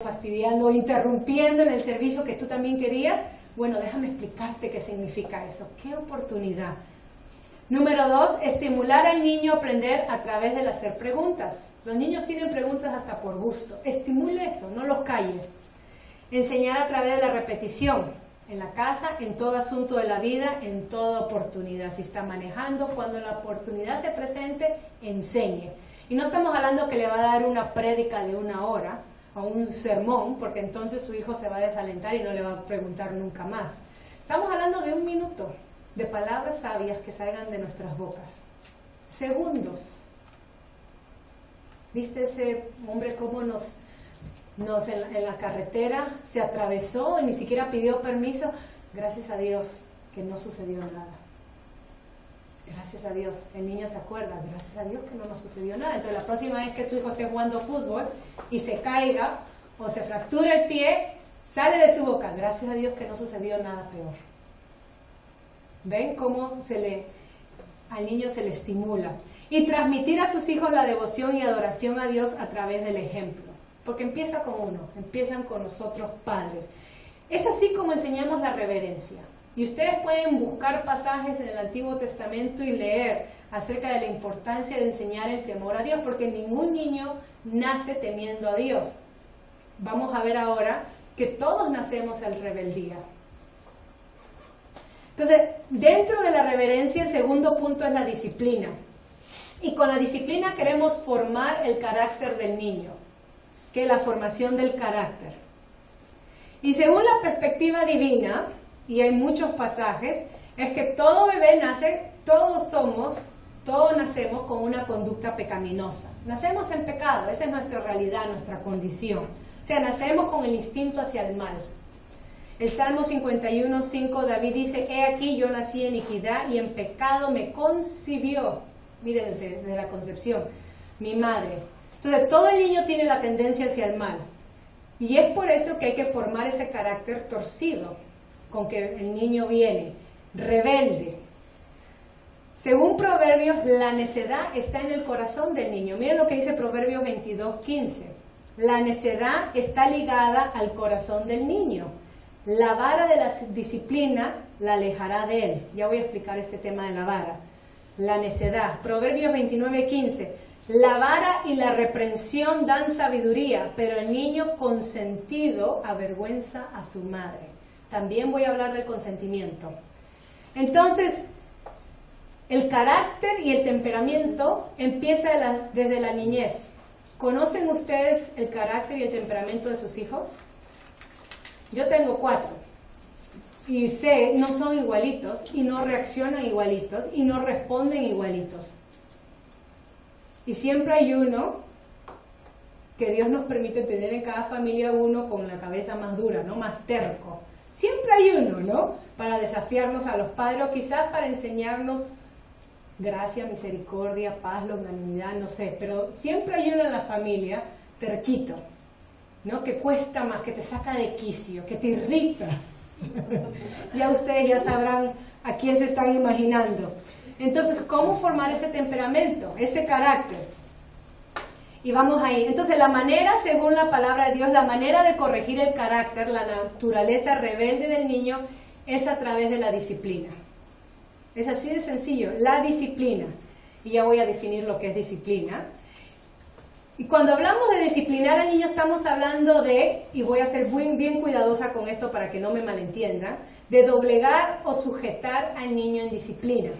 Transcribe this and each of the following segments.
fastidiando, interrumpiendo en el servicio que tú también querías. Bueno, déjame explicarte qué significa eso. ¡Qué oportunidad! Número 2, estimular al niño a aprender a través del hacer preguntas. Los niños tienen preguntas hasta por gusto. Estimule eso, no los calle. Enseñar a través de la repetición. En la casa, en todo asunto de la vida, en toda oportunidad. Si está manejando, cuando la oportunidad se presente, enseñe. Y no estamos hablando que le va a dar una prédica de 1 hora o un sermón, porque entonces su hijo se va a desalentar y no le va a preguntar nunca más. Estamos hablando de 1 minuto, de palabras sabias que salgan de nuestras bocas. Segundos. ¿Viste ese hombre cómo en la carretera se atravesó y ni siquiera pidió permiso? Gracias a Dios que no sucedió nada. Gracias a Dios, el niño se acuerda, gracias a Dios que no nos sucedió nada. Entonces la próxima vez que su hijo esté jugando fútbol y se caiga o se fractura el pie, sale de su boca, gracias a Dios que no sucedió nada peor. ¿Ven cómo al niño se le estimula? Y transmitir a sus hijos la devoción y adoración a Dios a través del ejemplo. Porque empieza con uno, empiezan con nosotros padres. Es así como enseñamos la reverencia. Y ustedes pueden buscar pasajes en el Antiguo Testamento y leer acerca de la importancia de enseñar el temor a Dios, porque ningún niño nace temiendo a Dios. Vamos a ver ahora que todos nacemos en rebeldía. Entonces, dentro de la reverencia, el segundo punto es la disciplina. Y con la disciplina queremos formar el carácter del niño, que es la formación del carácter. Y según la perspectiva divina, y hay muchos pasajes, es que todo bebé nace, todos nacemos con una conducta pecaminosa. Nacemos en pecado, esa es nuestra realidad, nuestra condición. O sea, nacemos con el instinto hacia el mal. El Salmo 51:5, David dice, he aquí yo nací en iniquidad y en pecado me concibió, mire desde la concepción, mi madre. Entonces todo el niño tiene la tendencia hacia el mal. Y es por eso que hay que formar ese carácter torcido con que el niño viene, rebelde. Según Proverbios, la necedad está en el corazón del niño. Miren lo que dice Proverbios 22:15. La necedad está ligada al corazón del niño. La vara de la disciplina la alejará de él. Ya voy a explicar este tema de la vara. La necedad. Proverbios 29:15. La vara y la reprensión dan sabiduría, pero el niño consentido avergüenza a su madre. También voy a hablar del consentimiento. Entonces, el carácter y el temperamento empieza desde la niñez. ¿Conocen ustedes el carácter y el temperamento de sus hijos? Yo tengo 4. Y sé, no son igualitos, y no reaccionan igualitos, y no responden igualitos. Y siempre hay uno que Dios nos permite tener en cada familia, uno con la cabeza más dura, ¿no? Más terco. Siempre hay uno, ¿no? Para desafiarnos a los padres, o quizás para enseñarnos gracia, misericordia, paz, longanimidad, no sé. Pero siempre hay uno en la familia, terquito, ¿no? Que cuesta más, que te saca de quicio, que te irrita. Ya ustedes ya sabrán a quién se están imaginando. Entonces, ¿cómo formar ese temperamento, ese carácter? Y vamos ahí. Entonces, la manera, según la palabra de Dios, la manera de corregir el carácter, la naturaleza rebelde del niño, es a través de la disciplina. Es así de sencillo, la disciplina. Y ya voy a definir lo que es disciplina. Y cuando hablamos de disciplinar al niño, estamos hablando de, y voy a ser bien cuidadosa con esto para que no me malentiendan, de doblegar o sujetar al niño en disciplina.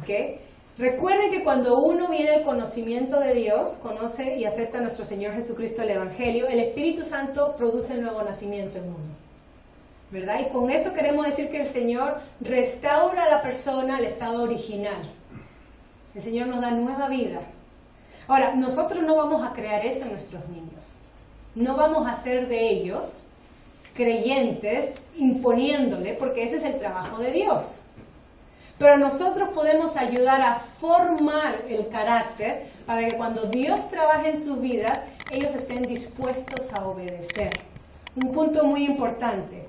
¿Ok? Recuerden que cuando uno viene al conocimiento de Dios, conoce y acepta a nuestro Señor Jesucristo el Evangelio, el Espíritu Santo produce el nuevo nacimiento en uno, ¿verdad? Y con eso queremos decir que el Señor restaura a la persona al estado original. El Señor nos da nueva vida. Ahora, nosotros no vamos a crear eso en nuestros niños. No vamos a hacer de ellos creyentes imponiéndole, porque ese es el trabajo de Dios. Pero nosotros podemos ayudar a formar el carácter para que cuando Dios trabaje en sus vidas, ellos estén dispuestos a obedecer. Un punto muy importante,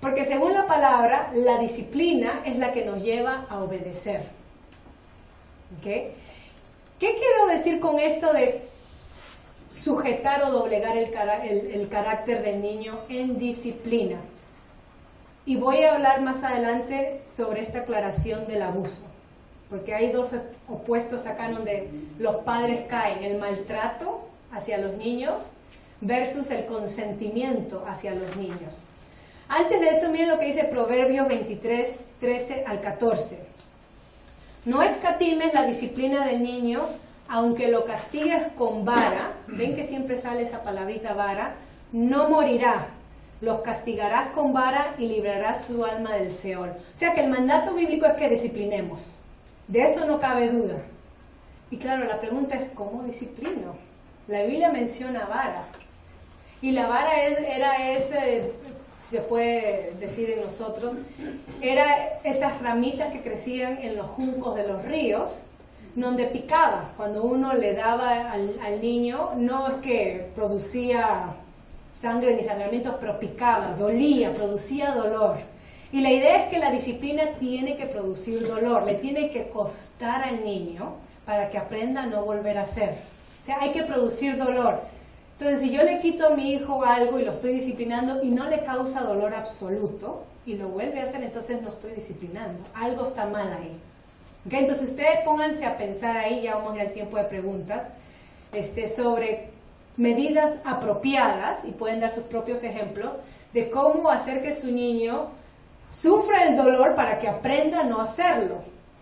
porque según la palabra, la disciplina es la que nos lleva a obedecer. ¿Okay? ¿Qué quiero decir con esto de sujetar o doblegar el carácter del niño en disciplina. Y voy a hablar más adelante sobre esta aclaración del abuso, porque hay dos opuestos acá donde los padres caen: el maltrato hacia los niños versus el consentimiento hacia los niños. Antes de eso, miren lo que dice Proverbios 23, 13 al 14. No escatimes la disciplina del niño, aunque lo castigues con vara. Ven que siempre sale esa palabrita vara. No morirá. Los castigarás con vara y librarás su alma del Seol. O sea que el mandato bíblico es que disciplinemos. De eso no cabe duda. Y claro, la pregunta es, ¿cómo disciplino? La Biblia menciona vara. Y la vara se puede decir en nosotros, era esas ramitas que crecían en los juncos de los ríos, donde picaba. Cuando uno le daba al niño, no es que producía sangre ni sangramientos, pero picaba, dolía, producía dolor. Y la idea es que la disciplina tiene que producir dolor, le tiene que costar al niño para que aprenda a no volver a hacer. O sea, hay que producir dolor. Entonces, si yo le quito a mi hijo algo y lo estoy disciplinando y no le causa dolor absoluto y lo vuelve a hacer, entonces no estoy disciplinando. Algo está mal ahí. ¿Okay? Entonces, ustedes pónganse a pensar ahí, ya vamos a ir al tiempo de preguntas, sobre medidas apropiadas, y pueden dar sus propios ejemplos, de cómo hacer que su niño sufra el dolor para que aprenda a no hacerlo.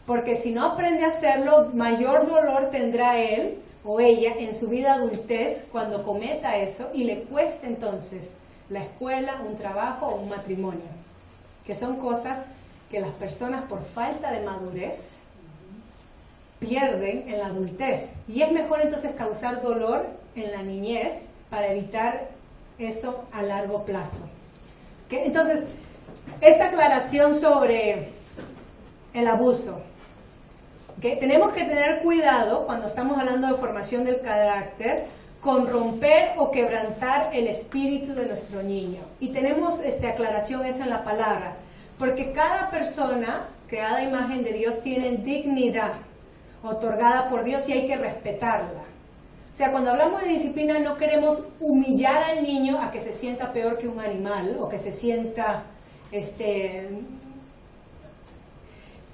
Porque si no aprende a hacerlo, mayor dolor tendrá él o ella en su vida adultez cuando cometa eso, y le cuesta entonces la escuela, un trabajo o un matrimonio, que son cosas que las personas por falta de madurez pierden en la adultez, y es mejor entonces causar dolor en la niñez para evitar eso a largo plazo. ¿Okay? Entonces, esta aclaración sobre el abuso. ¿Okay? Tenemos que tener cuidado cuando estamos hablando de formación del carácter con romper o quebrantar el espíritu de nuestro niño. Y tenemos aclaración eso en la palabra, porque cada persona creada a imagen de Dios tiene dignidad otorgada por Dios y hay que respetarla. O sea, cuando hablamos de disciplina no queremos humillar al niño a que se sienta peor que un animal o que se sienta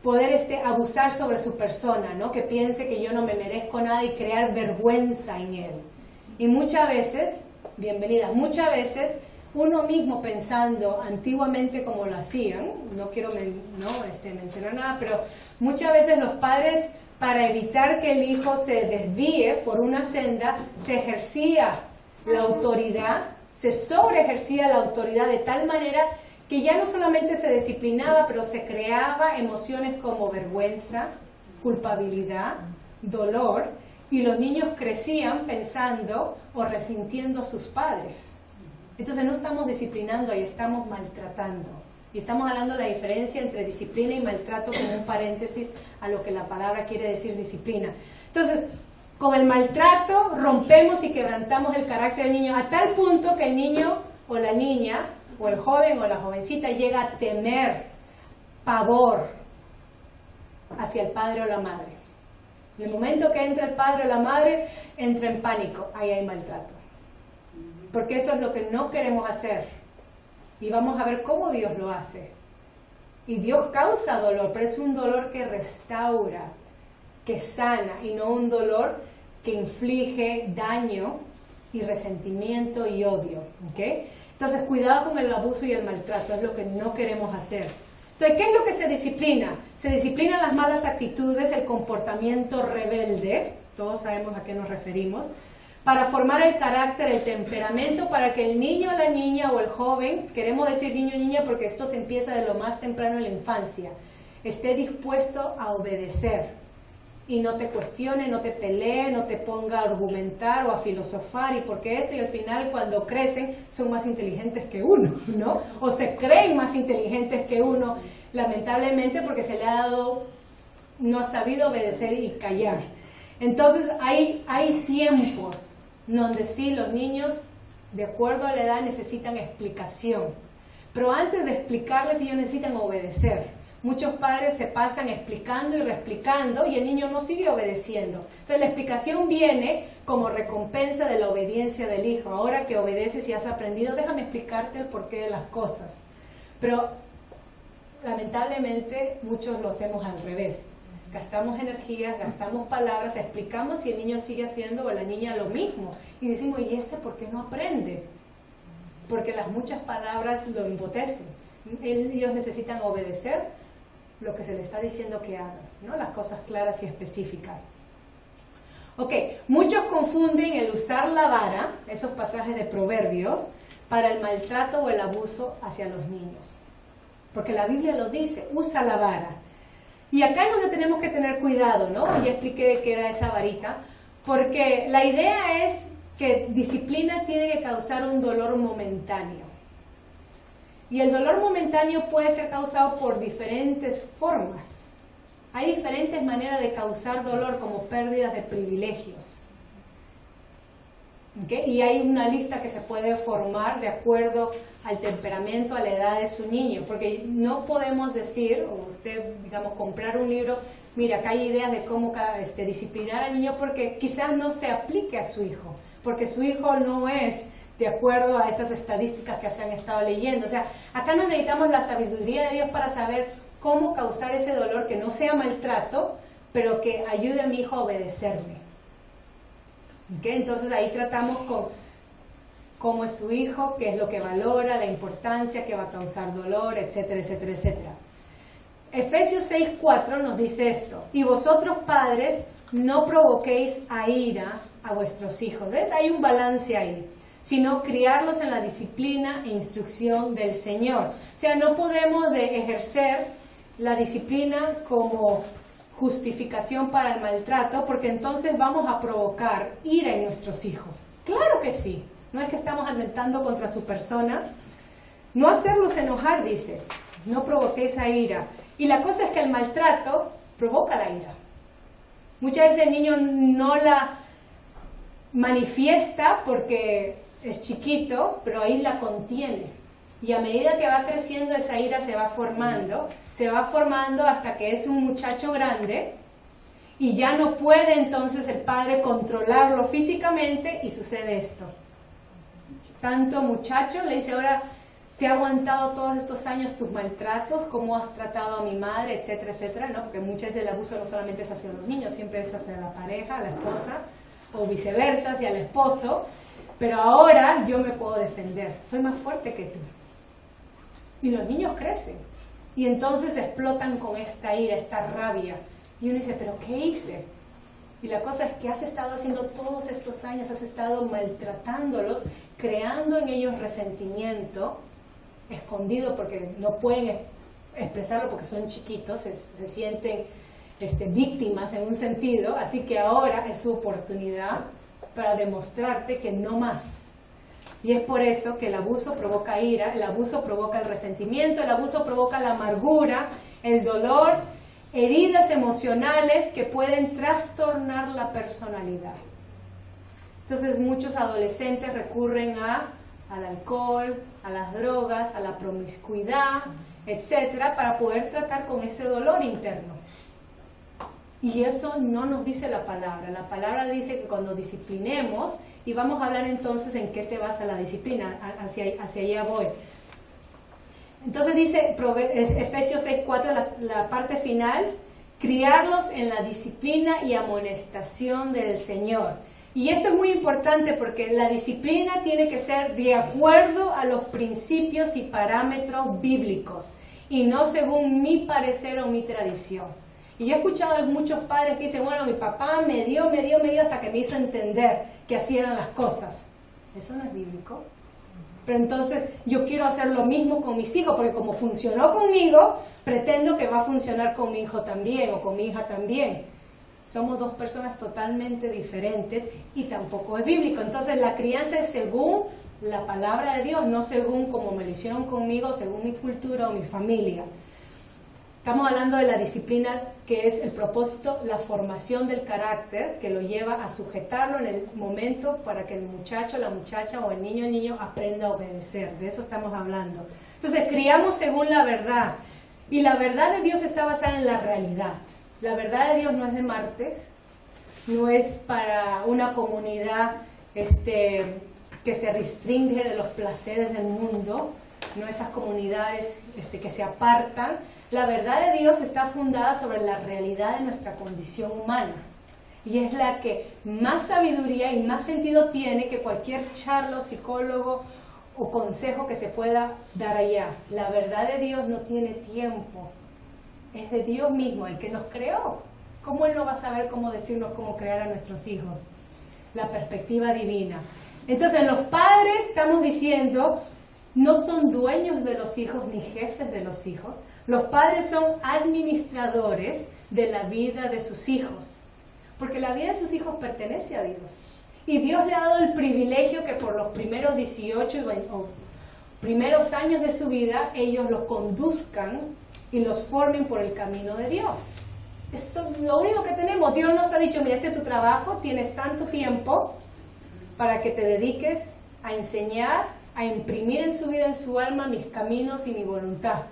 poder abusar sobre su persona, ¿no? Que piense que yo no me merezco nada y crear vergüenza en él. Y muchas veces, bienvenidas, muchas veces uno mismo pensando antiguamente como lo hacían, no quiero mencionar nada, pero muchas veces los padres, para evitar que el hijo se desvíe por una senda, se ejercía la autoridad, se sobreejercía la autoridad de tal manera que ya no solamente se disciplinaba, pero se creaba emociones como vergüenza, culpabilidad, dolor, y los niños crecían pensando o resintiendo a sus padres. Entonces no estamos disciplinando, ahí estamos maltratando. Y estamos hablando de la diferencia entre disciplina y maltrato como un paréntesis a lo que la palabra quiere decir disciplina. Entonces, con el maltrato rompemos y quebrantamos el carácter del niño a tal punto que el niño o la niña o el joven o la jovencita llega a temer, pavor hacia el padre o la madre. En el momento que entra el padre o la madre, entra en pánico, ahí hay maltrato. Porque eso es lo que no queremos hacer. Y vamos a ver cómo Dios lo hace. Y Dios causa dolor, pero es un dolor que restaura, que sana, y no un dolor que inflige daño y resentimiento y odio. ¿Okay? Entonces, cuidado con el abuso y el maltrato, es lo que no queremos hacer. Entonces, ¿qué es lo que se disciplina? Se disciplinan las malas actitudes, el comportamiento rebelde, todos sabemos a qué nos referimos, para formar el carácter, el temperamento, para que el niño, la niña o el joven, queremos decir niño o niña porque esto se empieza de lo más temprano en la infancia, esté dispuesto a obedecer y no te cuestione, no te pelee, no te ponga a argumentar o a filosofar y porque esto, y al final cuando crecen son más inteligentes que uno, ¿no? O se creen más inteligentes que uno, lamentablemente porque se le ha dado, no ha sabido obedecer y callar. Entonces hay tiempos donde sí los niños, de acuerdo a la edad, necesitan explicación. Pero antes de explicarles, ellos necesitan obedecer. muchos padres se pasan explicando y reexplicando y el niño no sigue obedeciendo. Entonces la explicación viene como recompensa de la obediencia del hijo. Ahora que obedeces y has aprendido, déjame explicarte el porqué de las cosas. Pero lamentablemente muchos lo hacemos al revés. Gastamos energías, gastamos palabras, explicamos y el niño sigue haciendo o la niña lo mismo. Y decimos, ¿y este por qué no aprende? Porque las muchas palabras lo embotecen. Ellos necesitan obedecer lo que se les está diciendo que hagan, ¿no? Las cosas claras y específicas. Ok, muchos confunden el usar la vara, esos pasajes de Proverbios, para el maltrato o el abuso hacia los niños. Porque la Biblia lo dice, usa la vara. Y acá es donde tenemos que tener cuidado, ¿no? Ya expliqué qué era esa varita, porque la idea es que disciplina tiene que causar un dolor momentáneo. Y el dolor momentáneo puede ser causado por diferentes formas. Hay diferentes maneras de causar dolor, como pérdidas de privilegios. ¿Okay? Y hay una lista que se puede formar de acuerdo al temperamento, a la edad de su niño, porque no podemos decir, o usted, digamos, comprar un libro, mira, acá hay ideas de cómo disciplinar al niño, porque quizás no se aplique a su hijo, porque su hijo no es de acuerdo a esas estadísticas que se han estado leyendo. O sea, acá nos necesitamos la sabiduría de Dios para saber cómo causar ese dolor, que no sea maltrato, pero que ayude a mi hijo a obedecerme. ¿Okay? Entonces ahí tratamos con cómo es su hijo, qué es lo que valora, la importancia que va a causar dolor, etcétera, etcétera, etcétera. Efesios 6:4 nos dice esto: y vosotros padres no provoquéis a ira a vuestros hijos. ¿Ves? Hay un balance ahí, sino criarlos en la disciplina e instrucción del Señor. O sea, no podemos ejercer la disciplina como justificación para el maltrato, porque entonces vamos a provocar ira en nuestros hijos. Claro que sí, no es que estamos atentando contra su persona. No hacerlos enojar, dice, no provoquéis a ira. Y la cosa es que el maltrato provoca la ira. Muchas veces el niño no la manifiesta porque es chiquito, pero ahí la contiene. Y a medida que va creciendo, esa ira se va formando hasta que es un muchacho grande y ya no puede entonces el padre controlarlo físicamente y sucede esto. Tanto muchacho le dice, ahora te he aguantado todos estos años tus maltratos, cómo has tratado a mi madre, etcétera, etcétera, ¿no? Porque muchas veces el abuso no solamente es hacia los niños, siempre es hacia la pareja, a la esposa, o viceversa, hacia el esposo. Pero ahora yo me puedo defender, soy más fuerte que tú. Y los niños crecen y entonces explotan con esta ira, esta rabia. Y uno dice, ¿pero qué hice? Y la cosa es que has estado haciendo todos estos años, has estado maltratándolos, creando en ellos resentimiento, escondido porque no pueden expresarlo porque son chiquitos, se sienten víctimas en un sentido, así que ahora es su oportunidad para demostrarte que no más. Y es por eso que el abuso provoca ira, el abuso provoca el resentimiento, el abuso provoca la amargura, el dolor, heridas emocionales que pueden trastornar la personalidad. Entonces muchos adolescentes recurren al alcohol, a las drogas, a la promiscuidad, etcétera, para poder tratar con ese dolor interno. Y eso no nos dice la palabra. La palabra dice que cuando disciplinemos, y vamos a hablar entonces en qué se basa la disciplina, hacia allá voy. Entonces dice Efesios 6:4, la parte final, criarlos en la disciplina y amonestación del Señor. Y esto es muy importante porque la disciplina tiene que ser de acuerdo a los principios y parámetros bíblicos, y no según mi parecer o mi tradición. Y yo he escuchado a muchos padres que dicen, bueno, mi papá me dio hasta que me hizo entender que así eran las cosas. Eso no es bíblico. Pero entonces yo quiero hacer lo mismo con mis hijos, porque como funcionó conmigo, pretendo que va a funcionar con mi hijo también o con mi hija también. Somos dos personas totalmente diferentes y tampoco es bíblico. Entonces la crianza es según la palabra de Dios, no según como me lo hicieron conmigo, según mi cultura o mi familia. Estamos hablando de la disciplina, que es el propósito, la formación del carácter, que lo lleva a sujetarlo en el momento para que el muchacho, la muchacha o el niño aprenda a obedecer. De eso estamos hablando. Entonces, criamos según la verdad. Y la verdad de Dios está basada en la realidad. La verdad de Dios no es de Marte, no es para una comunidad que se restringe de los placeres del mundo, no esas comunidades que se apartan. La verdad de Dios está fundada sobre la realidad de nuestra condición humana. Y es la que más sabiduría y más sentido tiene que cualquier charla o psicólogo o consejo que se pueda dar allá. La verdad de Dios no tiene tiempo. Es de Dios mismo, el que nos creó. ¿Cómo Él no va a saber cómo decirnos cómo crear a nuestros hijos? La perspectiva divina. Entonces los padres, estamos diciendo, no son dueños de los hijos ni jefes de los hijos. Los padres son administradores de la vida de sus hijos. Porque la vida de sus hijos pertenece a Dios. Y Dios le ha dado el privilegio que por los primeros 18 o primeros años de su vida, ellos los conduzcan y los formen por el camino de Dios. Eso es lo único que tenemos. Dios nos ha dicho, mira, este es tu trabajo, tienes tanto tiempo para que te dediques a enseñar, a imprimir en su vida, en su alma, mis caminos y mi voluntad.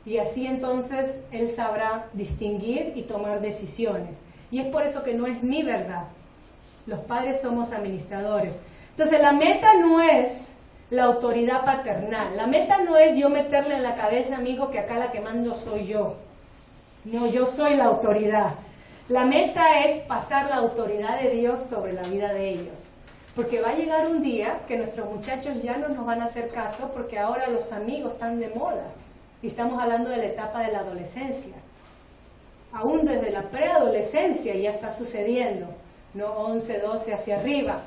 Y así entonces Él sabrá distinguir y tomar decisiones. Y es por eso que no es mi verdad. Los padres somos administradores. Entonces la meta no es la autoridad paternal. La meta no es yo meterle en la cabeza a mi hijo que acá la que mando soy yo. No, yo soy la autoridad. La meta es pasar la autoridad de Dios sobre la vida de ellos. Porque va a llegar un día que nuestros muchachos ya no nos van a hacer caso porque ahora los amigos están de moda. Y estamos hablando de la etapa de la adolescencia. Aún desde la preadolescencia ya está sucediendo, ¿no? 11, 12 hacia arriba.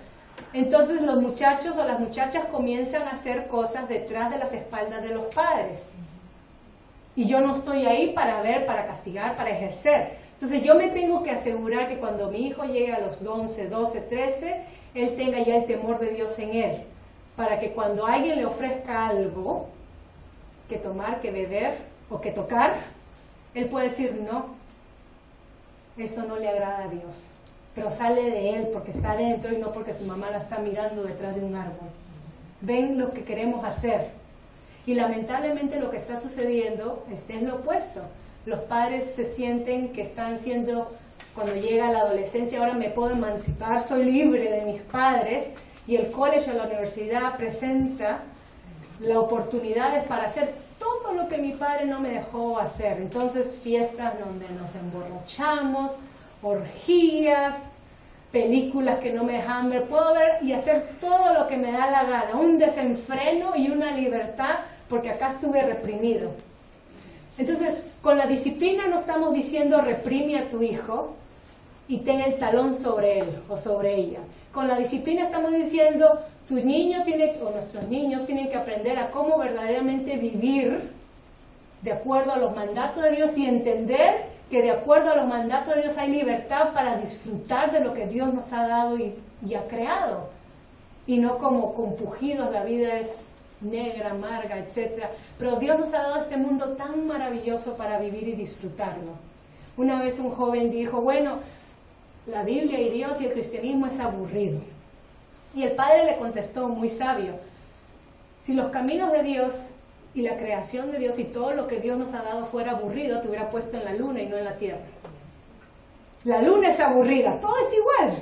Entonces los muchachos o las muchachas comienzan a hacer cosas detrás de las espaldas de los padres. Y yo no estoy ahí para ver, para castigar, para ejercer. Entonces yo me tengo que asegurar que cuando mi hijo llegue a los 11, 12, 13, él tenga ya el temor de Dios en él. Para que cuando alguien le ofrezca algo, que tomar, que beber o que tocar, él puede decir no, eso no le agrada a Dios. Pero sale de él porque está dentro y no porque su mamá la está mirando detrás de un árbol. Ven lo que queremos hacer. Y lamentablemente lo que está sucediendo es lo opuesto. Los padres se sienten que están siendo, cuando llega la adolescencia, ahora me puedo emancipar, soy libre de mis padres, y el college o la universidad presenta las oportunidades para hacer todo lo que mi padre no me dejó hacer. Entonces fiestas donde nos emborrachamos, orgías, películas que no me dejan ver, puedo ver y hacer todo lo que me da la gana, un desenfreno y una libertad, porque acá estuve reprimido. Entonces, con la disciplina no estamos diciendo reprime a tu hijo y ten el talón sobre él o sobre ella. Con la disciplina estamos diciendo, tu niño tiene, o nuestros niños tienen que aprender a cómo verdaderamente vivir de acuerdo a los mandatos de Dios y entender que de acuerdo a los mandatos de Dios hay libertad para disfrutar de lo que Dios nos ha dado y ha creado. Y no como compugidos, la vida es negra, amarga, etc. Pero Dios nos ha dado este mundo tan maravilloso para vivir y disfrutarlo. Una vez un joven dijo, bueno, la Biblia y Dios y el cristianismo es aburrido. Y el padre le contestó, muy sabio, si los caminos de Dios y la creación de Dios y todo lo que Dios nos ha dado fuera aburrido, te hubiera puesto en la luna y no en la tierra. La luna es aburrida, todo es igual.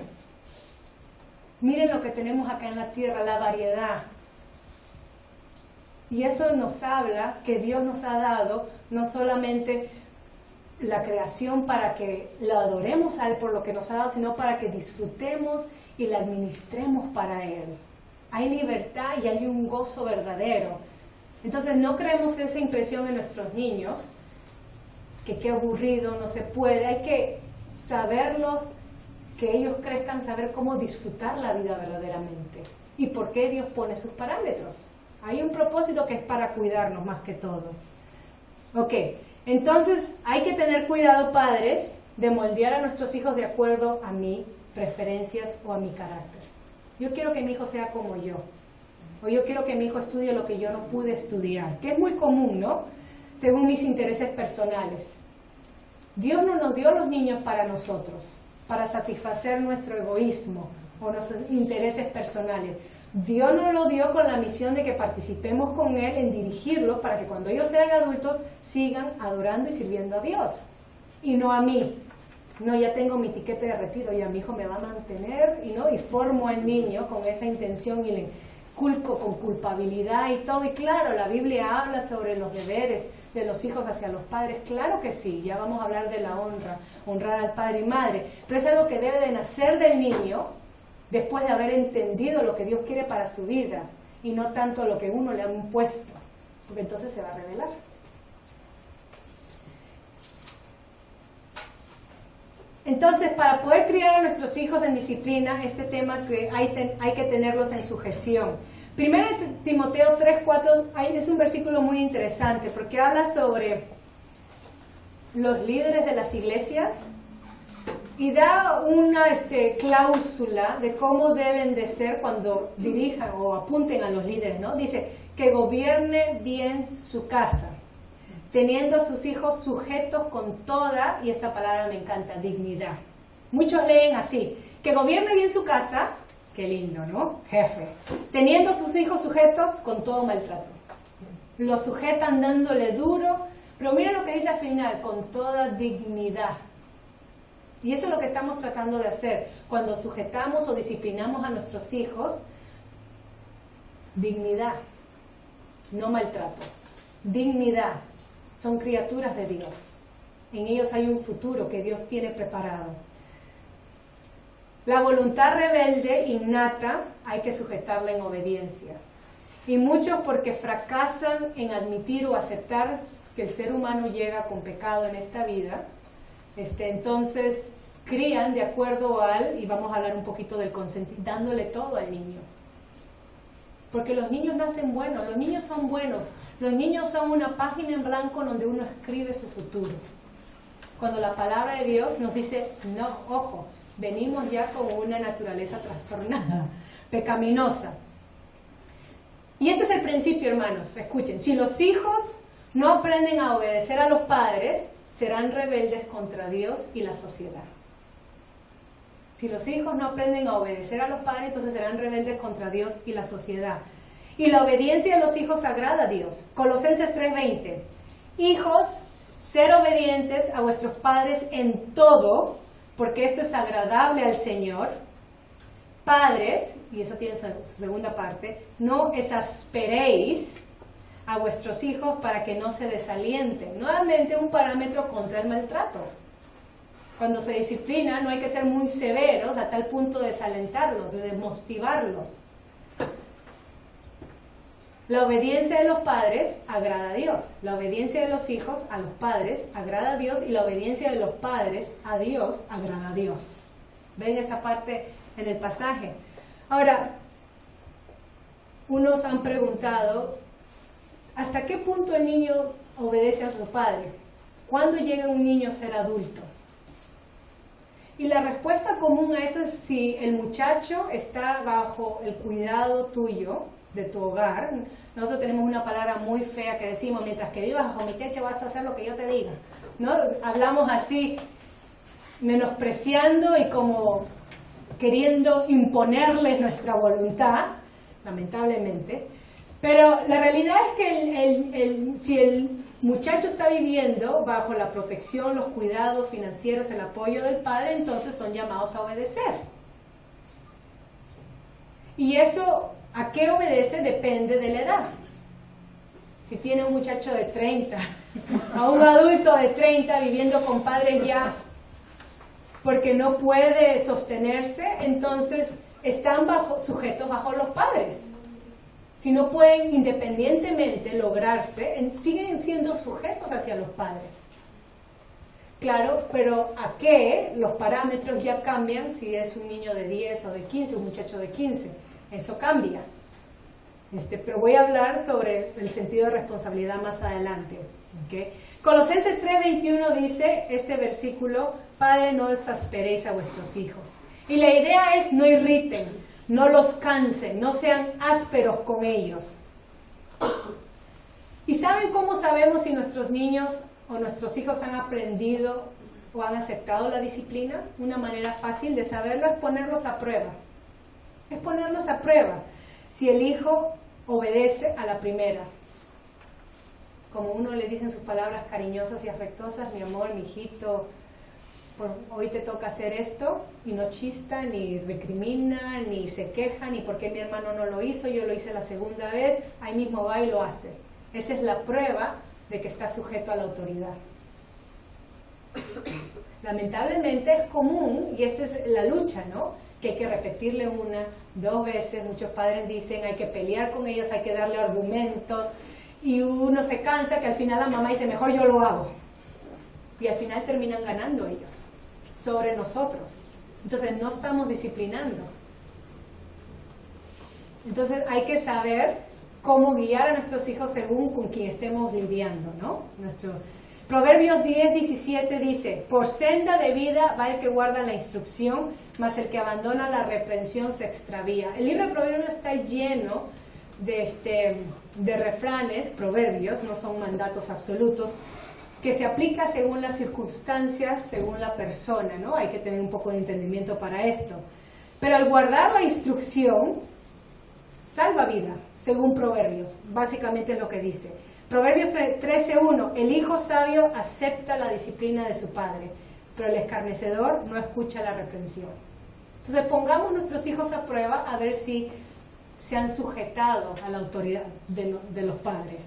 Miren lo que tenemos acá en la tierra, la variedad. Y eso nos habla que Dios nos ha dado no solamente la creación para que lo adoremos a Él por lo que nos ha dado, sino para que disfrutemos y la administremos para Él. Hay libertad y hay un gozo verdadero. Entonces no creemos esa impresión en nuestros niños, que qué aburrido, no se puede. Hay que saberlos, que ellos crezcan, saber cómo disfrutar la vida verdaderamente. Y por qué Dios pone sus parámetros. Hay un propósito que es para cuidarnos más que todo. Ok, entonces hay que tener cuidado, padres, de moldear a nuestros hijos de acuerdo a mis preferencias o a mi carácter. Yo quiero que mi hijo sea como yo. O yo quiero que mi hijo estudie lo que yo no pude estudiar. Que es muy común, ¿no? Según mis intereses personales. Dios no nos dio los niños para nosotros, para satisfacer nuestro egoísmo o nuestros intereses personales. Dios nos lo dio con la misión de que participemos con Él en dirigirlos para que cuando ellos sean adultos sigan adorando y sirviendo a Dios y no a mí. No, ya tengo mi tiquete de retiro y a mi hijo me va a mantener y formo al niño con esa intención y le inculco con culpabilidad y todo. Y claro, la Biblia habla sobre los deberes de los hijos hacia los padres. Claro que sí, ya vamos a hablar de la honra, honrar al padre y madre. Pero es algo que debe de nacer del niño después de haber entendido lo que Dios quiere para su vida y no tanto lo que uno le ha impuesto, porque entonces se va a rebelar. Entonces, para poder criar a nuestros hijos en disciplina, este tema que hay que tenerlos en sujeción. Primero Timoteo 3:4 es un versículo muy interesante porque habla sobre los líderes de las iglesias y da una cláusula de cómo deben de ser cuando dirijan o apunten a los líderes, ¿no? Dice, que gobierne bien su casa, teniendo a sus hijos sujetos con toda, y esta palabra me encanta, dignidad. Muchos leen así, que gobierne bien su casa, qué lindo, ¿no? Jefe. Teniendo a sus hijos sujetos con todo maltrato. Los sujetan dándole duro, pero mira lo que dice al final, con toda dignidad. Y eso es lo que estamos tratando de hacer. Cuando sujetamos o disciplinamos a nuestros hijos, dignidad, no maltrato. Dignidad. Son criaturas de Dios. En ellos hay un futuro que Dios tiene preparado. La voluntad rebelde innata hay que sujetarla en obediencia. Y muchos porque fracasan en admitir o aceptar que el ser humano llega con pecado en esta vida, entonces crían de acuerdo y vamos a hablar un poquito del consentimiento, dándole todo al niño. Porque los niños nacen buenos, los niños son buenos, los niños son una página en blanco donde uno escribe su futuro. Cuando la palabra de Dios nos dice, no, ojo, venimos ya con una naturaleza trastornada, pecaminosa. Y este es el principio, hermanos, escuchen, si los hijos no aprenden a obedecer a los padres, serán rebeldes contra Dios y la sociedad. Si los hijos no aprenden a obedecer a los padres, entonces serán rebeldes contra Dios y la sociedad. Y la obediencia de los hijos agrada a Dios. Colosenses 3:20. Hijos, ser obedientes a vuestros padres en todo, porque esto es agradable al Señor. Padres, y eso tiene su segunda parte, no exasperéis a vuestros hijos para que no se desalienten. Nuevamente un parámetro contra el maltrato. Cuando se disciplina no hay que ser muy severos a tal punto de desalentarlos, de desmotivarlos. La obediencia de los padres agrada a Dios. La obediencia de los hijos a los padres agrada a Dios y la obediencia de los padres a Dios agrada a Dios. ¿Ven esa parte en el pasaje? Ahora, unos han preguntado, ¿hasta qué punto el niño obedece a su padre? ¿Cuándo llega un niño a ser adulto? Y la respuesta común a eso es si el muchacho está bajo el cuidado tuyo, de tu hogar. Nosotros tenemos una palabra muy fea que decimos, mientras que vivas bajo mi techo vas a hacer lo que yo te diga, ¿no? Hablamos así, menospreciando y como queriendo imponerles nuestra voluntad, lamentablemente. Pero la realidad es que si el muchacho está viviendo bajo la protección, los cuidados financieros, el apoyo del padre, entonces son llamados a obedecer. Y eso, ¿a qué obedece? Depende de la edad. Si tiene un muchacho de 30, a un adulto de 30 viviendo con padres ya porque no puede sostenerse, entonces están sujetos bajo los padres. Si no pueden independientemente lograrse, siguen siendo sujetos hacia los padres. Claro, pero ¿a qué? Los parámetros ya cambian si es un niño de 10 o de 15, un muchacho de 15. Eso cambia. Pero voy a hablar sobre el sentido de responsabilidad más adelante. ¿Okay? Colosenses 3:21 dice, este versículo, Padre, no exasperéis a vuestros hijos. Y la idea es, no irriten, no los cansen, no sean ásperos con ellos. ¿Y saben cómo sabemos si nuestros niños o nuestros hijos han aprendido o han aceptado la disciplina? Una manera fácil de saberlo es ponerlos a prueba. Es ponerlos a prueba. si el hijo obedece a la primera. Como uno le dice en sus palabras cariñosas y afectuosas, mi amor, mi hijito, hoy te toca hacer esto, y no chista, ni recrimina, ni se queja, ni por qué mi hermano no lo hizo, yo lo hice la segunda vez, ahí mismo va y lo hace. Esa es la prueba de que está sujeto a la autoridad. Lamentablemente es común, y esta es la lucha, ¿no? Que hay que repetirle una, dos veces, muchos padres dicen hay que pelear con ellos, hay que darle argumentos, y uno se cansa que al final la mamá dice mejor yo lo hago, y al final terminan ganando ellos sobre nosotros. Entonces no estamos disciplinando. Entonces hay que saber cómo guiar a nuestros hijos según con quien estemos lidiando, ¿no? Proverbios 10:17 dice, por senda de vida va el que guarda la instrucción, mas el que abandona la reprensión se extravía. El libro de Proverbios está lleno de refranes, proverbios, no son mandatos absolutos, que se aplica según las circunstancias, según la persona, ¿no? Hay que tener un poco de entendimiento para esto. Pero al guardar la instrucción, salva vida, según Proverbios, básicamente es lo que dice. Proverbios 13:1, el hijo sabio acepta la disciplina de su padre, pero el escarnecedor no escucha la reprensión. Entonces pongamos nuestros hijos a prueba a ver si se han sujetado a la autoridad de los padres.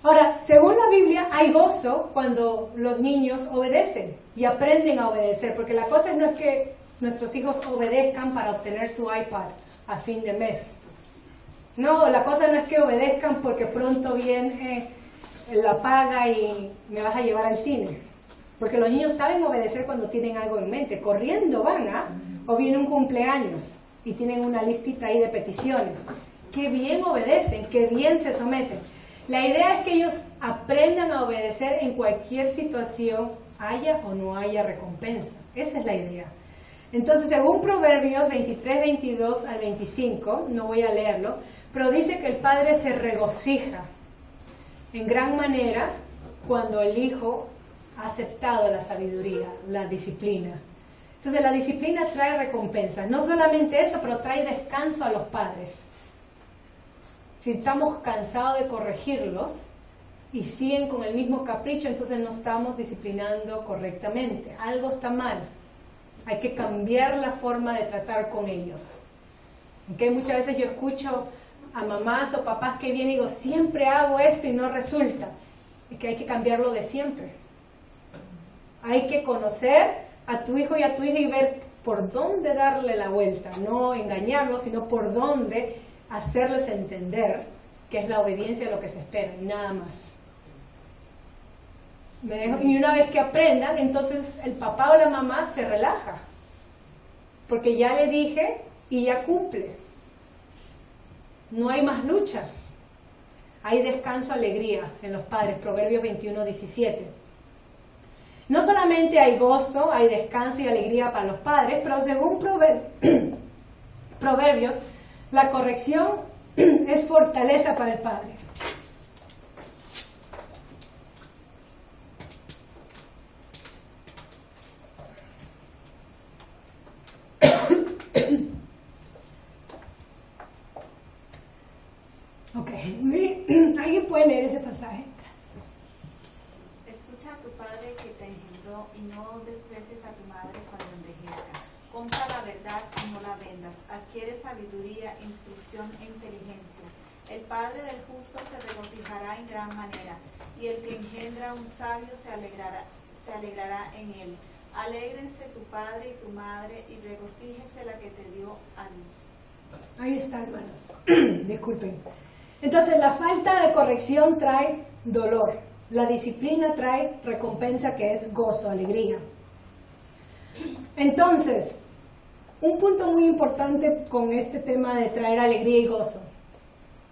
Ahora, según la Biblia, hay gozo cuando los niños obedecen y aprenden a obedecer, porque la cosa no es que nuestros hijos obedezcan para obtener su iPad a fin de mes. No, la cosa no es que obedezcan porque pronto viene la paga y me vas a llevar al cine. Porque los niños saben obedecer cuando tienen algo en mente. Corriendo van o viene un cumpleaños y tienen una listita ahí de peticiones. Qué bien obedecen, qué bien se someten. La idea es que ellos aprendan a obedecer en cualquier situación, haya o no haya recompensa. Esa es la idea. Entonces, según Proverbios 23:22 al 25, no voy a leerlo, pero dice que el padre se regocija en gran manera cuando el hijo ha aceptado la sabiduría, la disciplina. Entonces, la disciplina trae recompensas. No solamente eso, pero trae descanso a los padres. Si estamos cansados de corregirlos y siguen con el mismo capricho, entonces no estamos disciplinando correctamente. Algo está mal. Hay que cambiar la forma de tratar con ellos. ¿Okay? Muchas veces yo escucho a mamás o papás que vienen y digo, siempre hago esto y no resulta. Es que hay que cambiarlo de siempre. Hay que conocer a tu hijo y a tu hija y ver por dónde darle la vuelta. No engañarlos, sino por dónde hacerles entender que es la obediencia a lo que se espera y nada más. Y una vez que aprendan, entonces el papá o la mamá se relaja, porque ya le dije y ya cumple. No hay más luchas, hay descanso, alegría en los padres. Proverbios 21:17. No solamente hay gozo, hay descanso y alegría para los padres, pero según Proverbios, la corrección es fortaleza para el padre. Ok, ¿alguien puede leer ese pasaje? Escucha a tu padre que te engendró y no desprecies a tu madre cuando envejezca. Compra la verdad y no la vendas. Adquiere sabiduría, instrucción e inteligencia. El padre del justo se regocijará en gran manera, y el que engendra a un sabio se alegrará en él. Alégrense tu padre y tu madre, y regocíjese la que te dio a luz. Ahí está, hermanos. Disculpen. Entonces, la falta de corrección trae dolor. La disciplina trae recompensa, que es gozo, alegría. Entonces, un punto muy importante con este tema de traer alegría y gozo.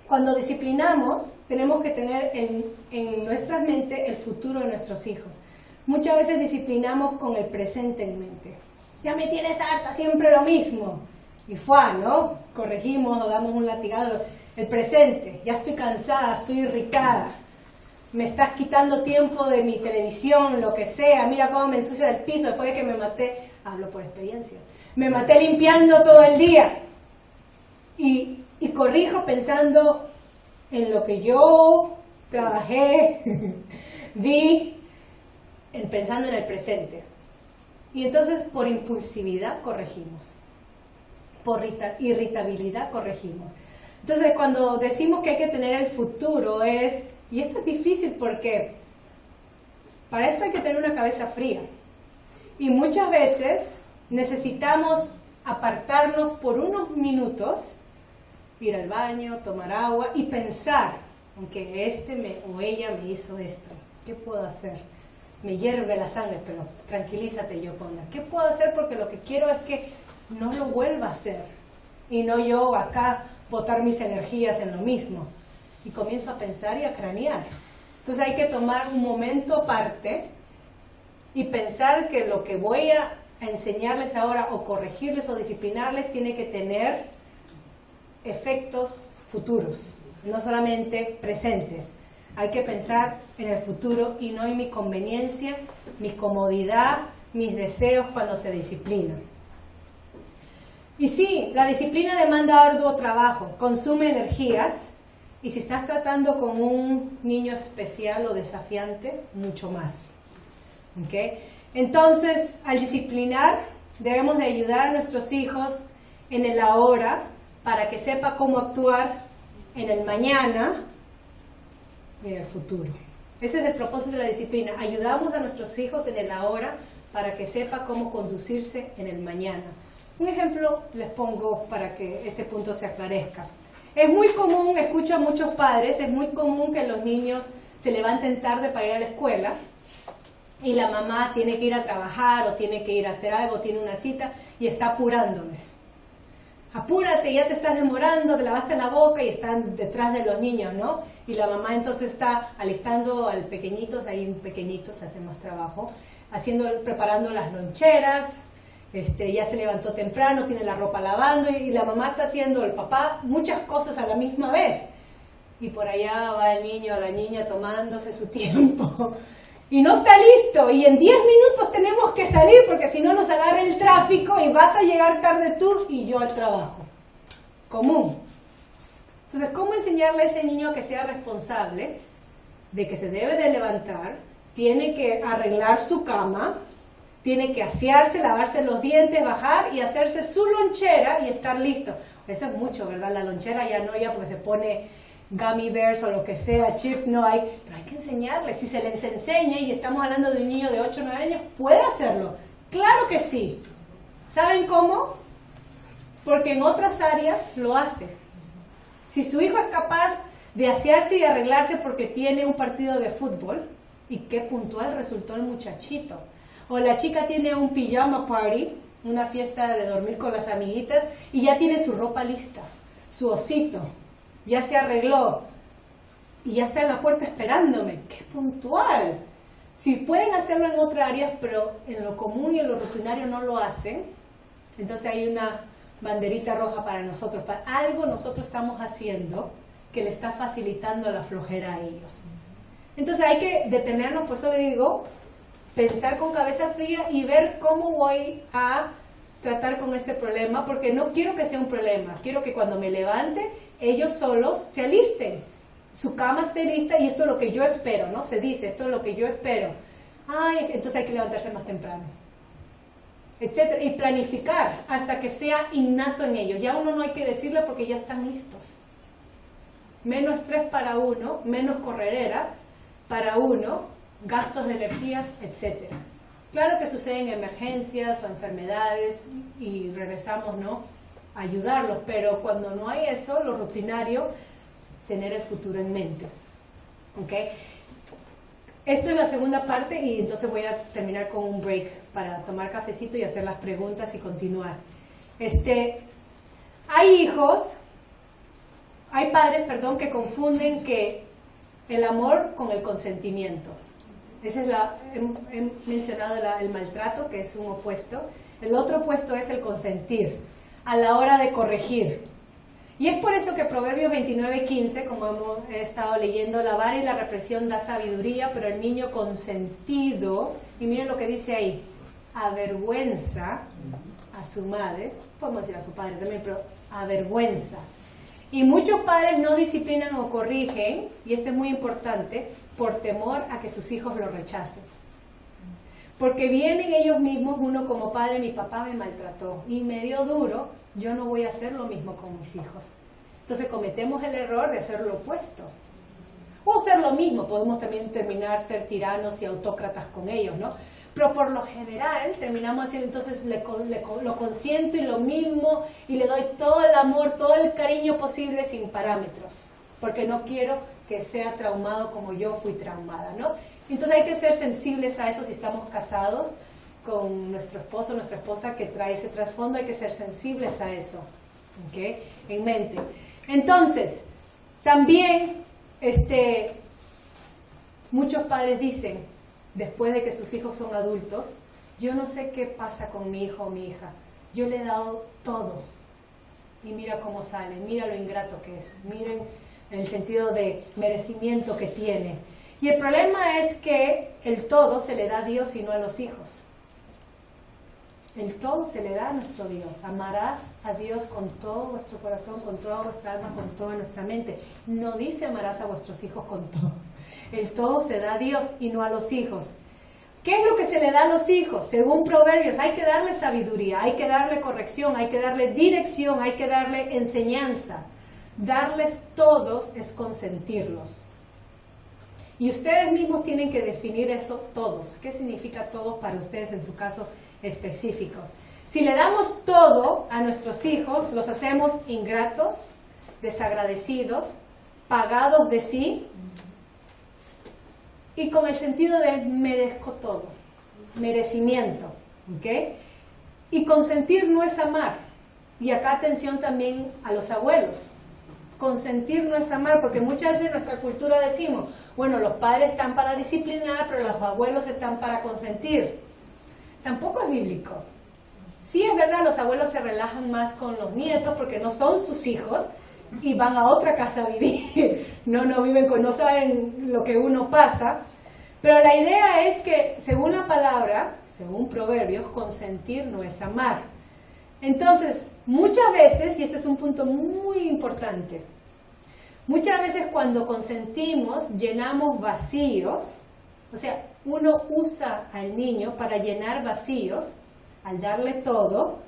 Cuando disciplinamos, tenemos que tener en nuestra mente el futuro de nuestros hijos. Muchas veces disciplinamos con el presente en mente. Ya me tienes harta, siempre lo mismo. Y ¿no? Corregimos o damos un latigado. El presente, ya estoy cansada, estoy irritada. Me estás quitando tiempo de mi televisión, lo que sea. Mira cómo me ensucia el piso después de que me maté. Hablo por experiencia. Me maté limpiando todo el día. y corrijo pensando en lo que yo trabajé, pensando en el presente. Y entonces por impulsividad corregimos, por irritabilidad corregimos. Entonces cuando decimos que hay que tener el futuro y esto es difícil porque para esto hay que tener una cabeza fría. Y muchas veces necesitamos apartarnos por unos minutos, ir al baño, tomar agua y pensar, aunque o ella me hizo esto, ¿qué puedo hacer? Me hierve la sangre, pero tranquilízate, Yoconda. ¿Qué puedo hacer? Porque lo que quiero es que no lo vuelva a hacer. Y no yo acá botar mis energías en lo mismo. Y comienzo a pensar y a cranear. Entonces hay que tomar un momento aparte y pensar que lo que voy a enseñarles ahora o corregirles o disciplinarles tiene que tener efectos futuros, no solamente presentes. Hay que pensar en el futuro y no en mi conveniencia, mi comodidad, mis deseos cuando se disciplina. Y sí, la disciplina demanda arduo trabajo, consume energías, y si estás tratando con un niño especial o desafiante, mucho más. ¿Okay? Entonces, al disciplinar, debemos de ayudar a nuestros hijos en el ahora para que sepa cómo actuar en el mañana y en el futuro. Ese es el propósito de la disciplina. Ayudamos a nuestros hijos en el ahora para que sepa cómo conducirse en el mañana. Un ejemplo les pongo para que este punto se aclarezca. Es muy común, escucho a muchos padres, es muy común que los niños se levanten tarde para ir a la escuela y la mamá tiene que ir a trabajar o tiene que ir a hacer algo, tiene una cita y está apurándoles. Apúrate, ya te estás demorando, te lavaste la boca y están detrás de los niños, ¿no? Y la mamá entonces está alistando al pequeñitos, ahí un pequeñito se hace más trabajo, preparando las loncheras, ya se levantó temprano, tiene la ropa lavando y la mamá está haciendo, el papá, muchas cosas a la misma vez. Y por allá va el niño o la niña tomándose su tiempo. Y no está listo, y en 10 minutos tenemos que salir porque si no nos agarra el tráfico y vas a llegar tarde tú y yo al trabajo. Común. Entonces, ¿cómo enseñarle a ese niño a que sea responsable de que se debe de levantar, tiene que arreglar su cama, tiene que asearse, lavarse los dientes, bajar y hacerse su lonchera y estar listo? Eso es mucho, ¿verdad? La lonchera ya no, ya porque se pone gummy bears o lo que sea, chips no hay, pero hay que enseñarles. Si se les enseña, y estamos hablando de un niño de 8 o 9 años, puede hacerlo. Claro que sí. ¿Saben cómo? Porque en otras áreas lo hace. Si su hijo es capaz de asearse y arreglarse porque tiene un partido de fútbol, y qué puntual resultó el muchachito. O la chica tiene un pijama party, una fiesta de dormir con las amiguitas, y ya tiene su ropa lista, su osito, ya se arregló y ya está en la puerta esperándome. ¡Qué puntual! Si pueden hacerlo en otras áreas, pero en lo común y en lo rutinario no lo hacen, entonces hay una banderita roja para nosotros. Para algo nosotros estamos haciendo que le está facilitando la flojera a ellos. Entonces hay que detenernos, por eso le digo, pensar con cabeza fría y ver cómo voy a tratar con este problema, porque no quiero que sea un problema, quiero que cuando me levante, ellos solos se alisten, su cama esté lista y esto es lo que yo espero, ¿no? Se dice, esto es lo que yo espero. Ay, entonces hay que levantarse más temprano, etcétera, y planificar hasta que sea innato en ellos. Ya uno no hay que decirlo porque ya están listos. Menos estrés para uno, menos corredera para uno, gastos de energías, etcétera. Claro que suceden emergencias o enfermedades y regresamos, ¿no?, a ayudarlos, pero cuando no hay eso, lo rutinario, tener el futuro en mente. ¿Ok? Esto es la segunda parte y entonces voy a terminar con un break para tomar cafecito y hacer las preguntas y continuar. Hay padres, que confunden que el amor con el consentimiento. Esa es he mencionado el maltrato, que es un opuesto. El otro opuesto es el consentir, a la hora de corregir. Y es por eso que Proverbios 29:15, como hemos estado leyendo, la vara y la represión da sabiduría, pero el niño consentido, y miren lo que dice ahí, avergüenza a su madre, podemos decir a su padre también, pero avergüenza. Y muchos padres no disciplinan o corrigen, y esto es muy importante, por temor a que sus hijos lo rechacen. Porque vienen ellos mismos, uno como padre, mi papá me maltrató y me dio duro, yo no voy a hacer lo mismo con mis hijos. Entonces cometemos el error de hacer lo opuesto. O hacer lo mismo, podemos también terminar ser tiranos y autócratas con ellos, ¿no? Pero por lo general terminamos haciendo, entonces lo consiento y lo mismo, y le doy todo el amor, todo el cariño posible sin parámetros, porque no quiero que sea traumado como yo fui traumada, ¿no? Entonces hay que ser sensibles a eso si estamos casados con nuestro esposo o nuestra esposa que trae ese trasfondo, hay que ser sensibles a eso, ¿ok? En mente. Entonces, también muchos padres dicen, después de que sus hijos son adultos, yo no sé qué pasa con mi hijo o mi hija, yo le he dado todo y mira cómo sale, mira lo ingrato que es, miren el sentido de merecimiento que tiene. Y el problema es que el todo se le da a Dios y no a los hijos. El todo se le da a nuestro Dios. Amarás a Dios con todo vuestro corazón, con toda vuestra alma, con toda nuestra mente. No dice amarás a vuestros hijos con todo. El todo se da a Dios y no a los hijos. ¿Qué es lo que se le da a los hijos? Según Proverbios, hay que darle sabiduría, hay que darle corrección, hay que darle dirección, hay que darle enseñanza. Darles todos es consentirlos. Y ustedes mismos tienen que definir eso todos. ¿Qué significa todos para ustedes en su caso específico? Si le damos todo a nuestros hijos, los hacemos ingratos, desagradecidos, pagados de sí, y con el sentido de merezco todo, merecimiento, ¿ok? Y consentir no es amar. Y acá atención también a los abuelos. Consentir no es amar, porque muchas veces en nuestra cultura decimos, bueno, los padres están para disciplinar, pero los abuelos están para consentir. Tampoco es bíblico. Sí, es verdad, los abuelos se relajan más con los nietos porque no son sus hijos y van a otra casa a vivir. No viven con, no saben lo que uno pasa. Pero la idea es que, según la palabra, según Proverbios, consentir no es amar. Entonces, muchas veces, y este es un punto muy importante, muchas veces cuando consentimos llenamos vacíos, o sea, uno usa al niño para llenar vacíos, al darle todo,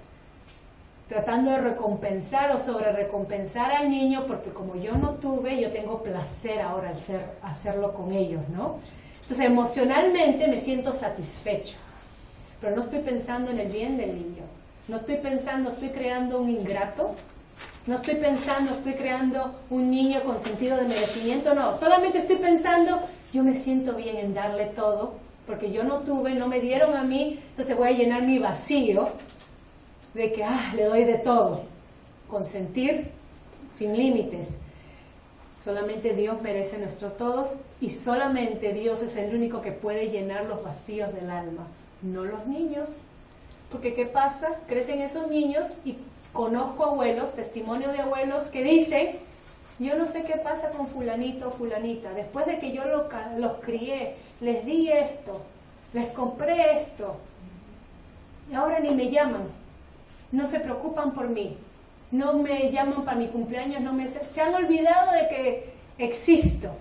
tratando de recompensar o sobre recompensar al niño, porque como yo no tuve, yo tengo placer ahora al hacerlo con ellos, ¿no? Entonces, emocionalmente me siento satisfecho, pero no estoy pensando en el bien del niño. No estoy pensando, estoy creando un ingrato. No estoy pensando, estoy creando un niño con sentido de merecimiento. No, solamente estoy pensando, yo me siento bien en darle todo, porque yo no tuve, no me dieron a mí, entonces voy a llenar mi vacío de que, le doy de todo. Consentir sin límites. Solamente Dios merece nuestros todos y solamente Dios es el único que puede llenar los vacíos del alma, no los niños. Porque ¿qué pasa? Crecen esos niños y conozco abuelos, testimonio de abuelos que dicen, yo no sé qué pasa con fulanito o fulanita, después de que yo los crié, les di esto, les compré esto, y ahora ni me llaman, no se preocupan por mí, no me llaman para mi cumpleaños, se han olvidado de que existo,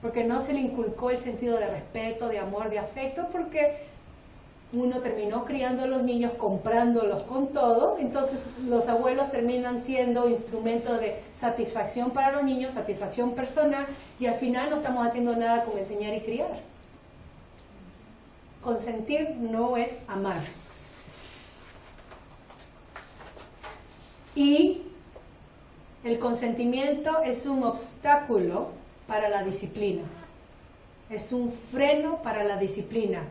porque no se le inculcó el sentido de respeto, de amor, de afecto, porque uno terminó criando a los niños, comprándolos con todo, entonces los abuelos terminan siendo instrumentos de satisfacción para los niños, satisfacción personal, y al final no estamos haciendo nada con enseñar y criar. Consentir no es amar. Y el consentimiento es un obstáculo para la disciplina, es un freno para la disciplina.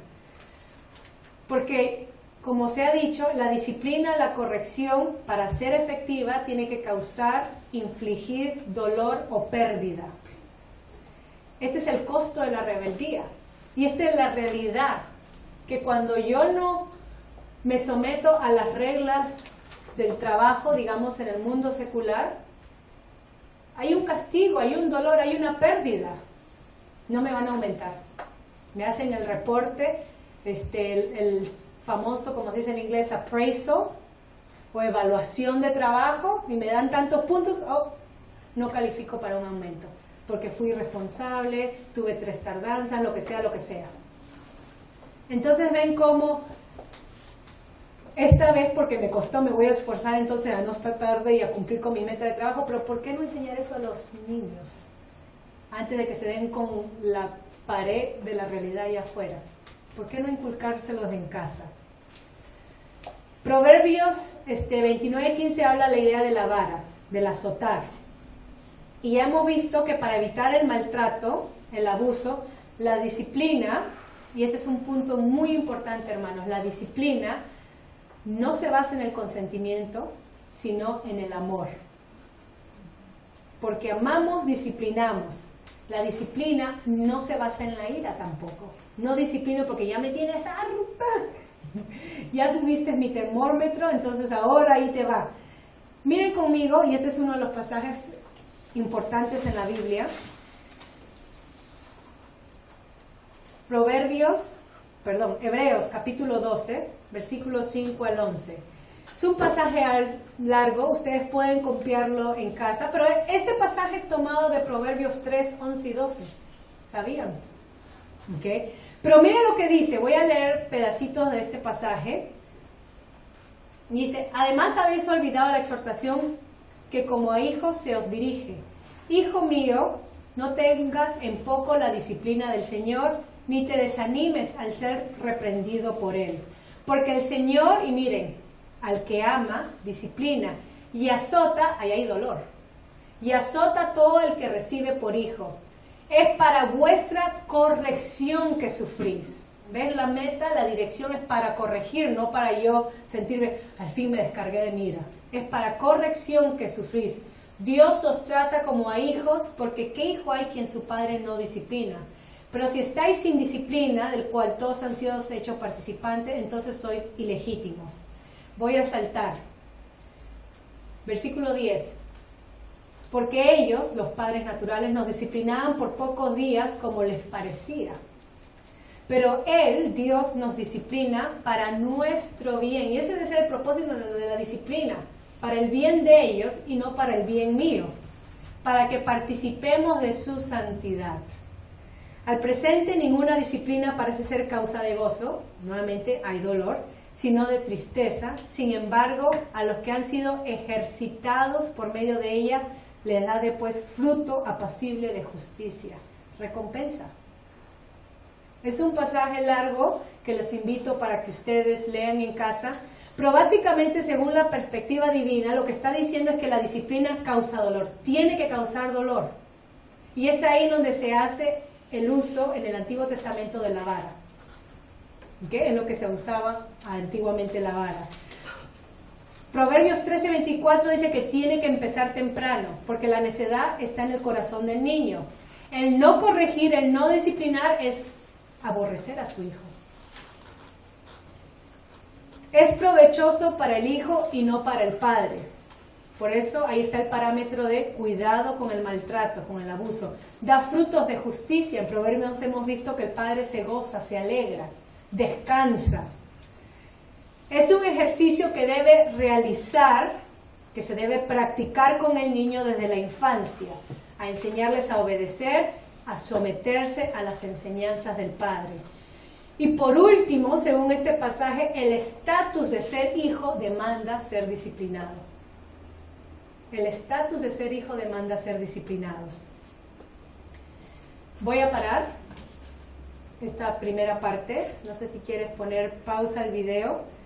Porque, como se ha dicho, la disciplina, la corrección, para ser efectiva, tiene que causar, infligir dolor o pérdida. Este es el costo de la rebeldía. Y esta es la realidad, que cuando yo no me someto a las reglas del trabajo, digamos, en el mundo secular, hay un castigo, hay un dolor, hay una pérdida. No me van a aumentar. Me hacen el reporte, el famoso, como se dice en inglés, appraisal, o evaluación de trabajo y me dan tantos puntos, no califico para un aumento, porque fui irresponsable, tuve 3 tardanzas, lo que sea, lo que sea. Entonces ven cómo esta vez, porque me costó, me voy a esforzar entonces a no estar tarde y a cumplir con mi meta de trabajo, pero ¿por qué no enseñar eso a los niños? Antes de que se den con la pared de la realidad allá afuera. ¿Por qué no inculcárselos en casa? Proverbios 29:15 habla la idea de la vara, del azotar. Y ya hemos visto que para evitar el maltrato, el abuso, la disciplina, y este es un punto muy importante, hermanos, la disciplina no se basa en el consentimiento, sino en el amor. Porque amamos, disciplinamos. La disciplina no se basa en la ira tampoco. No disciplino porque ya me tienes harta. Ya subiste mi termómetro, entonces ahora ahí te va. Miren conmigo, y este es uno de los pasajes importantes en la Biblia. Hebreos capítulo 12, versículos 5 al 11. Es un pasaje largo, ustedes pueden copiarlo en casa, pero este pasaje es tomado de Proverbios 3, 11 y 12. ¿Sabían? ¿Okay? Pero miren lo que dice, voy a leer pedacitos de este pasaje. Dice, además habéis olvidado la exhortación que como a hijos se os dirige. Hijo mío, no tengas en poco la disciplina del Señor, ni te desanimes al ser reprendido por Él. Porque el Señor, y miren, al que ama, disciplina, y azota, ahí hay dolor, y azota todo el que recibe por hijo. Es para vuestra corrección que sufrís. ¿Ves la meta? La dirección es para corregir, no para yo sentirme, al fin me descargué de mi ira. Es para corrección que sufrís. Dios os trata como a hijos, porque ¿qué hijo hay quien su padre no disciplina? Pero si estáis sin disciplina, del cual todos han sido hechos participantes, entonces sois ilegítimos. Voy a saltar. Versículo 10. Porque ellos, los padres naturales, nos disciplinaban por pocos días como les parecía. Pero Él, Dios, nos disciplina para nuestro bien. Y ese debe ser el propósito de la disciplina. Para el bien de ellos y no para el bien mío. Para que participemos de su santidad. Al presente ninguna disciplina parece ser causa de gozo. Nuevamente hay dolor. Sino de tristeza. Sin embargo, a los que han sido ejercitados por medio de ella, les da después fruto apacible de justicia. Recompensa. Es un pasaje largo que los invito para que ustedes lean en casa, pero básicamente según la perspectiva divina lo que está diciendo es que la disciplina causa dolor, tiene que causar dolor. Y es ahí donde se hace el uso en el Antiguo Testamento de la vara. ¿Okay? Es lo que se usaba antiguamente la vara. Proverbios 13:24 dice que tiene que empezar temprano, porque la necedad está en el corazón del niño. El no corregir, el no disciplinar es aborrecer a su hijo. Es provechoso para el hijo y no para el padre. Por eso ahí está el parámetro de cuidado con el maltrato, con el abuso. Da frutos de justicia. En Proverbios hemos visto que el padre se goza, se alegra, descansa. Es un ejercicio que debe realizar, que se debe practicar con el niño desde la infancia, a enseñarles a obedecer, a someterse a las enseñanzas del padre. Y por último, según este pasaje, el estatus de ser hijo demanda ser disciplinado. El estatus de ser hijo demanda ser disciplinados. Voy a parar esta primera parte. No sé si quieres poner pausa al video.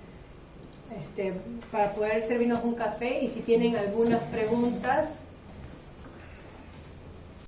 Para poder servirnos un café, y si tienen algunas preguntas